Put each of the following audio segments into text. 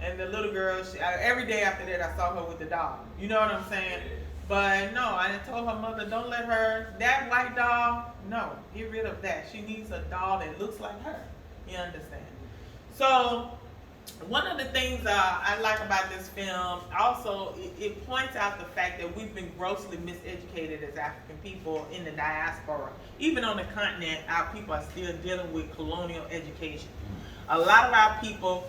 And the little girl, every day after that, I saw her with the doll. You know what I'm saying? But no, I told her mother, don't let her, that white doll, no, get rid of that. She needs a doll that looks like her. You understand? So, one of the things I like about this film, also, it points out the fact that we've been grossly miseducated as African people in the diaspora. Even on the continent, our people are still dealing with colonial education. A lot of our people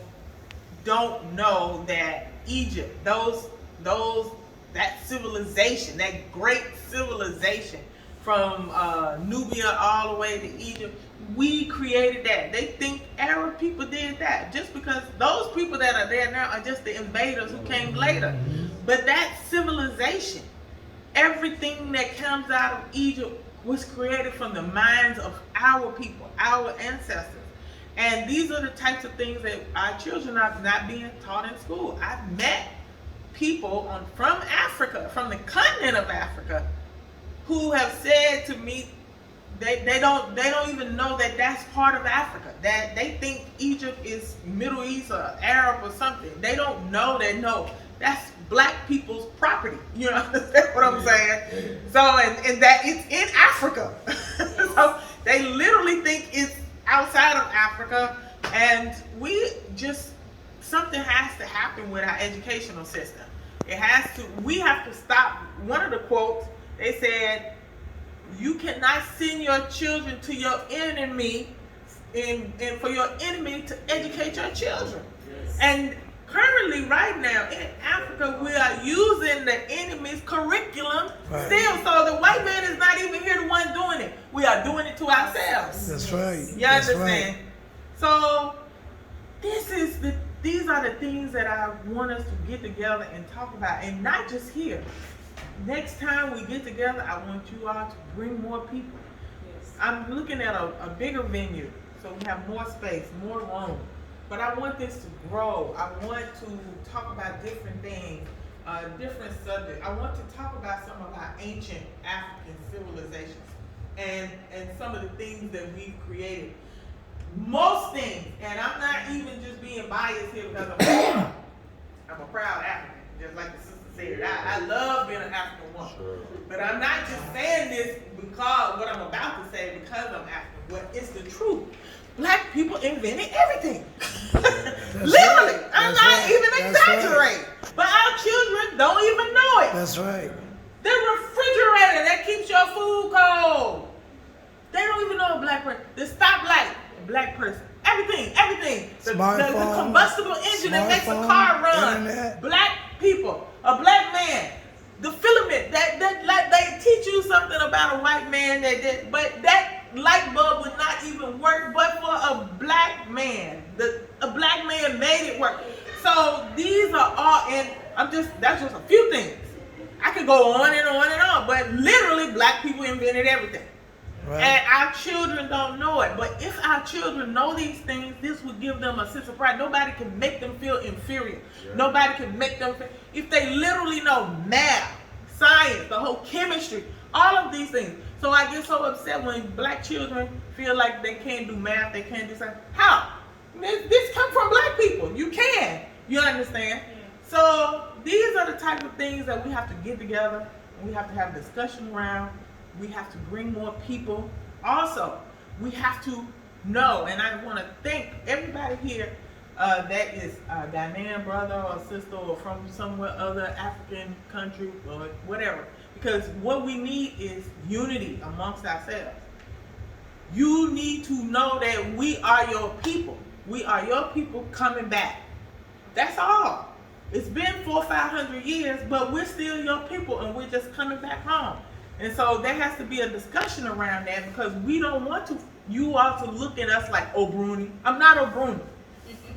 don't know that Egypt, that civilization, that great civilization from Nubia all the way to Egypt, we created that. They think Arab people did that just because those people that are there now are just the invaders who came later. But that civilization, everything that comes out of Egypt was created from the minds of our people, our ancestors. And these are the types of things that our children are not being taught in school. I've met people from Africa, from the continent of Africa, who have said to me they don't even know that that's part of Africa. That they think Egypt is Middle East or Arab or something. They don't know that that's black people's property. You know what I'm saying? So and that it's in Africa. So they literally think it's outside of Africa, and something has to happen with our educational system. We have to stop. One of the quotes, they said, you cannot send your children to your enemy and for your enemy to educate your children. Yes. And currently, right now, in Africa, we are using the enemy's curriculum still. So the white man is not even here the one doing it. We are doing it to ourselves. That's right. You understand? Right. So these are the things that I want us to get together and talk about, and not just here. Next time we get together, I want you all to bring more people. Yes. I'm looking at a bigger venue, so we have more space, more room. But I want this to grow. I want to talk about different things, different subjects. I want to talk about some of our ancient African civilizations and some of the things that we've created. Most things, and I'm not even just being biased here because I'm a proud African, just like the sister said. I love being an African woman. Sure. But I'm not just saying this because what I'm about to say because I'm African, but it's the truth. Black people invented everything. Literally. Right. I'm not even exaggerating. Right. But our children don't even know it. That's right. The refrigerator that keeps your food cold. They don't even know a black person. The stoplight, a black person. Everything. The combustible engine that makes a car run. Internet. Black people. A black man. The filament that they teach you something about a white man but that light bulb would not even work but for a black man. A black man made it work. So these are all, and that's just a few things. I could go on and on and on, but literally black people invented everything. Right. And our children don't know it. But if our children know these things, this would give them a sense of pride. Nobody can make them feel inferior. Yeah. Nobody can make them feel, if they literally know math, science, the whole chemistry, all of these things. So I get so upset when black children feel like they can't do math, they can't do something. How? This comes from black people. You can. You understand? Yeah. So these are the type of things that we have to get together. We have to have discussion around. We have to bring more people. Also, we have to know, and I want to thank everybody here that is a Ghanaian brother or sister or from somewhere other African country or whatever. Because what we need is unity amongst ourselves. You need to know that we are your people. We are your people coming back. That's all. It's been 400 or 500 years, but we're still your people and we're just coming back home. And so there has to be a discussion around that because we don't want you all to look at us like O'Bruni. I'm not O'Bruni.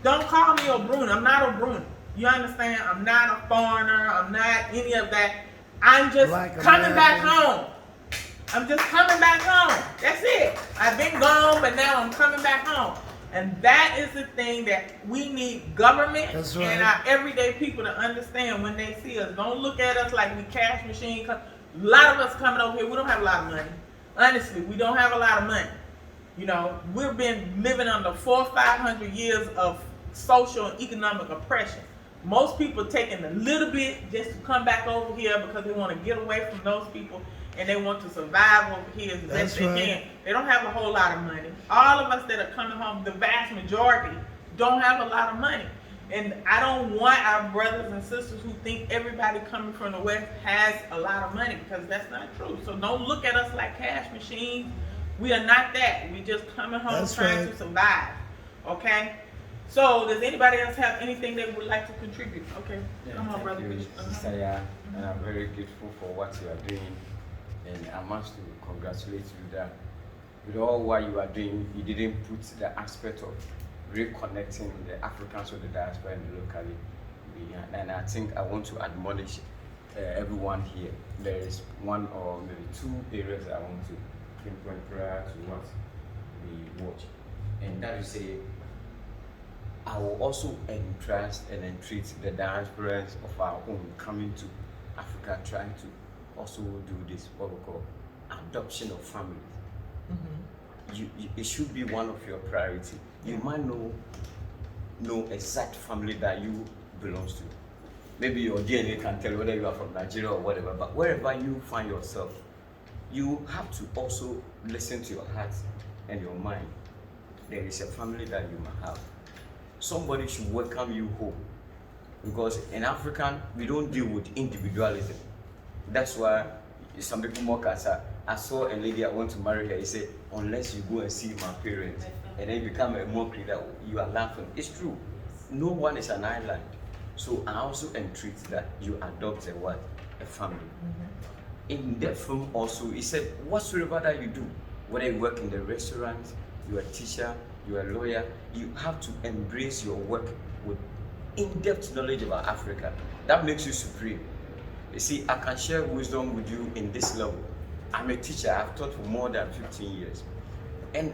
Don't call me O'Bruni. I'm not O'Bruni. You understand? I'm not a foreigner. I'm not any of that. I'm just coming back home. I'm just coming back home. That's it. I've been gone, but now I'm coming back home. And that is the thing that we need government and our everyday people to understand when they see us. Don't look at us like we cash machine. A lot of us coming over here, we don't have a lot of money. Honestly, we don't have a lot of money. You know, we've been living under 400 or 500 years of social and economic oppression. Most people taking a little bit just to come back over here because they want to get away from those people and they want to survive over here as best they can. They don't have a whole lot of money. All of us that are coming home, the vast majority, don't have a lot of money. And I don't want our brothers and sisters who think everybody coming from the West has a lot of money, because that's not true. So don't look at us like cash machines. We are not that. We just coming home trying to survive. Okay? So does anybody else have anything they would like to contribute? Okay, come on, brother. Sister Ya, and I'm very grateful for what you are doing, and I must congratulate you that with all what you are doing, you didn't put the aspect of reconnecting the Africans with the diaspora and locally. And I think I want to admonish everyone here. There is one or maybe two areas I want to pinpoint prior to what we watch, and that is say, I will also entrust and entreat the diasporas of our own coming to Africa, trying to also do this, what we call adoption of families. It should be one of your priority. You might know exact family that you belongs to. Maybe your DNA can tell whether you are from Nigeria or whatever, but wherever you find yourself, you have to also listen to your heart and your mind. There is a family that you might have. Somebody should welcome you home, because in African we don't deal with individualism. That's why some people mock us. I saw a lady, I want to marry her. He said, unless you go and see my parents, and then you become a mockery that you are laughing. It's true. No one is an island. So I also entreat that you adopt a family. In that film also, he said, whatsoever that you do, whether you work in the restaurant, you're a teacher, you're a lawyer, you have to embrace your work with in-depth knowledge about Africa. That makes you supreme. You see, I can share wisdom with you in this level. I'm a teacher. I've taught for more than 15 years. And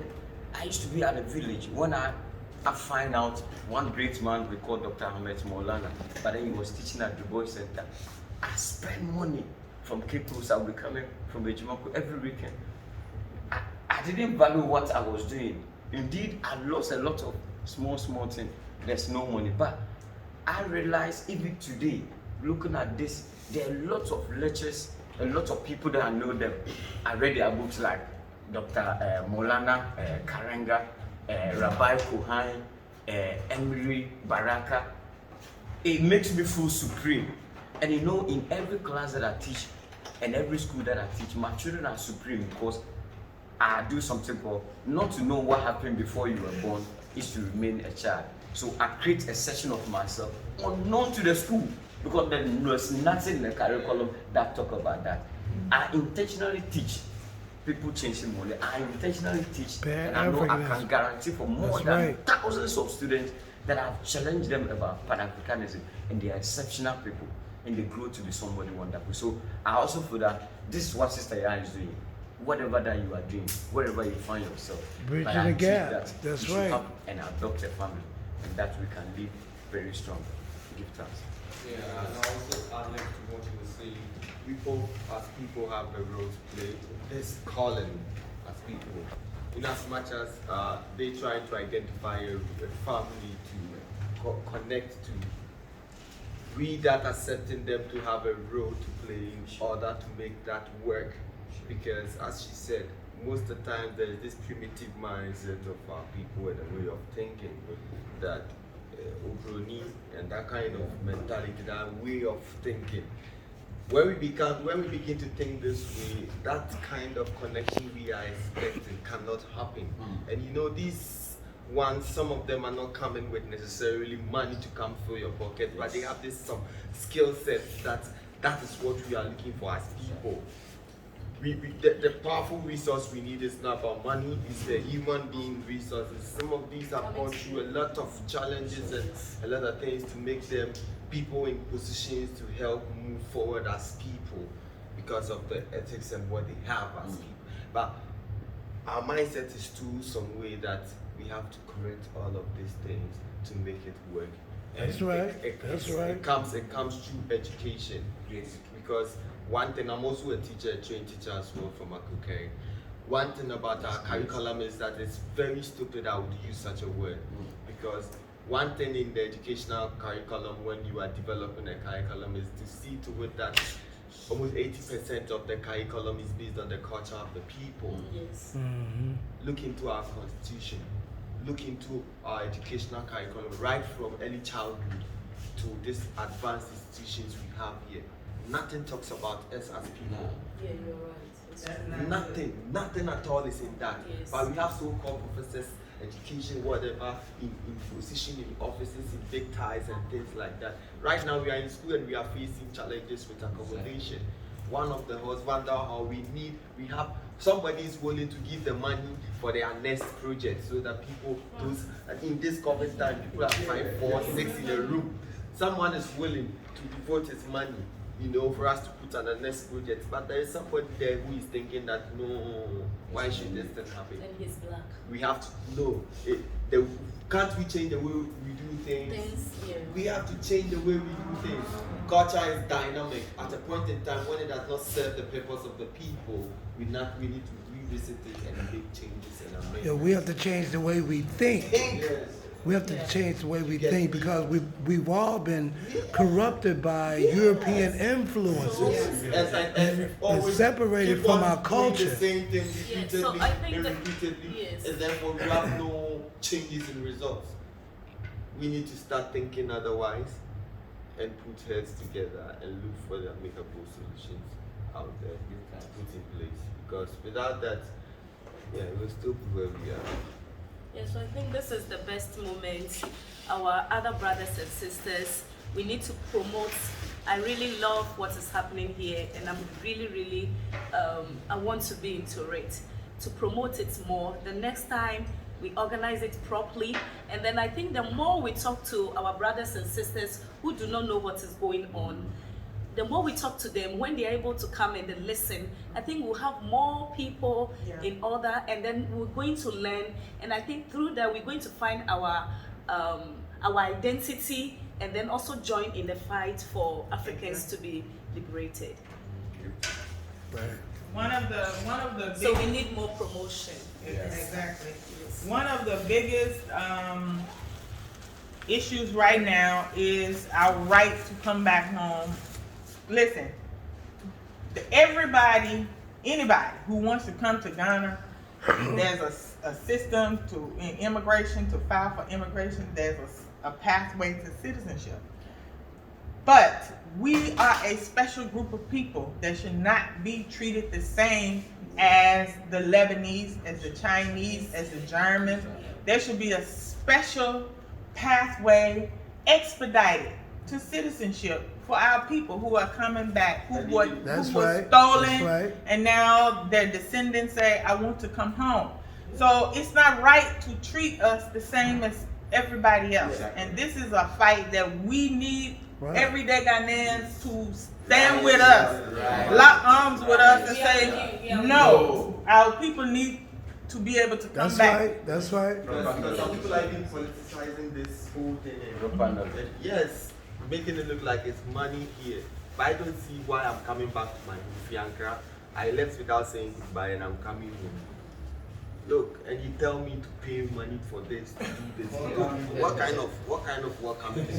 I used to be at a village when I find out one great man we call Dr. Ahmed Maulana, but then he was teaching at the Boys Center. I spend money from Cape Coast. I'll be coming from Ejimako every weekend. I didn't value what I was doing. Indeed, I lost a lot of small things. There's no money. But I realized even today, looking at this, there are lots of lectures, a lot of people that I know them. I read their books like Dr. Maulana, Karenga, Rabbi Kohan, Emery Baraka. It makes me feel supreme. And you know, in every class that I teach and every school that I teach, my children are supreme, because I do something called not to know what happened before you were born is to remain a child. So I create a section of myself unknown to the school, because there's nothing in the curriculum that talk about that. I intentionally teach people changing money. I intentionally teach, and I know I can guarantee for more than thousands of students that I've challenged them about Pan-Africanism, and they are exceptional people, and they grow to be somebody wonderful. So I also feel that this is what Sister Ya is doing. Whatever that you are doing, wherever you find yourself, bridging the gap. That's right. Have and adopt a family, and that we can live very strong. Give thanks. Yeah, and also I'd like to want you to say, people as people have a role to play. This calling as people, in as much as they try to identify a family to connect to, we that accepting them to have a role to play in order to make that work. Because as she said, most of the time there is this primitive mindset of our people and a way of thinking that Obroni and that kind of mentality, that way of thinking. When we begin to think this way, that kind of connection we are expecting cannot happen. And you know, these ones, some of them are not coming with necessarily money to come through your pocket, but they have this some skill set that is what we are looking for as people. The powerful resource we need is not about money, it's the human being resources. Some of these have gone through a lot of challenges and a lot of things to make them people in positions to help move forward as people because of the ethics and what they have as people. But our mindset is to some way that we have to correct all of these things to make it work. That's right. It comes through education. Yes. Because one thing, I'm also a teacher, a trained teacher as well from Akukeng. One thing about our curriculum is that it's very stupid I would use such a word, because one thing in the educational curriculum when you are developing a curriculum is to see to it that almost 80% of the curriculum is based on the culture of the people. Yes. Look into our constitution, look into our educational curriculum right from early childhood to these advanced institutions we have here. Nothing talks about us as people. Yeah, you're right. Nothing at all is in that. Yes. But we have so-called professors, education, whatever, in position, in offices, in big ties and things like that. Right now we are in school and we are facing challenges with accommodation. One of the husbands how we have somebody is willing to give the money for their next project so that people, in this COVID time, people are 5, 4, 6 in a room. Someone is willing to devote his money, for us to put on the next project. But there is somebody there who is thinking that, no, why should this thing happen? And he's black. We have to know. Can't we change the way we do things? Yeah. We have to change the way we do things. Culture is dynamic. At a point in time when it does not serve the purpose of the people, we need to revisit it and make changes and amendments. Yeah, we have to change the way we think. Yes. We have to change the way we think because we've all been corrupted by European influences and separated from our culture. The same thing repeatedly so I think and that- repeatedly, yes. and therefore we have no changes in results. We need to start thinking otherwise and put heads together and look for the amicable solutions out there to put in place. Because without that, we'll still be where we are. Yeah, so I think this is the best moment. Our other brothers and sisters, we need to promote. I really love what is happening here, and I'm really, I want to be into it, to promote it more. The next time we organize it properly, and then I think the more we talk to our brothers and sisters who do not know what is going on, the more we talk to them, when they're able to come and then listen, I think we'll have more people in order, and then we're going to learn. And I think through that, we're going to find our identity, and then also join in the fight for Africans to be liberated. Right. One of the So we biggest, need more promotion. exactly. Yes. One of the biggest issues right now is our right to come back home. Listen, anybody who wants to come to Ghana, there's a system in immigration to file for immigration. There's a pathway to citizenship. But we are a special group of people that should not be treated the same as the Lebanese, as the Chinese, as the Germans. There should be a special pathway expedited to citizenship for our people who are coming back, who were stolen, That's right. and now their descendants say, I want to come home. So it's not right to treat us the same as everybody else. And this is a fight that we need everyday Ghanaians to stand with us, lock arms with us and say, no, our people need to be able to come back. That's right. Because some people are even politicizing this whole thing. Yes, making it look like it's money here. But I don't see why I'm coming back to my Fiancra. I left without saying goodbye and I'm coming home. Look, and you tell me to pay money for this, to do this. What kind of work am I doing?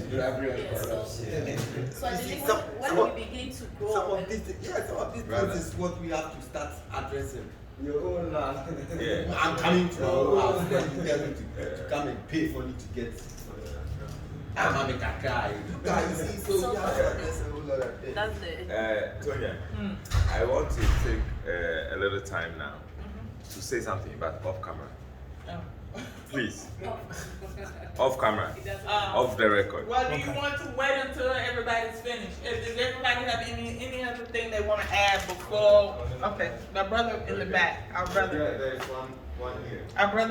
So I believe when we begin to grow, Some of these things is what we have to start addressing. Your own land. Yeah. I'm coming to your house. Then you tell me to come and pay for me to get. I'm a guy. You guys see, so we have to address a whole lot of things. that's it. Tonya, I want to take a little time now to say something about off camera. Please. Off camera. Off the record. Well, do you want to wait until everybody's finished? Does everybody have any other thing they want to add before? Okay, my brother in the back, our brother. There is one here. Our brother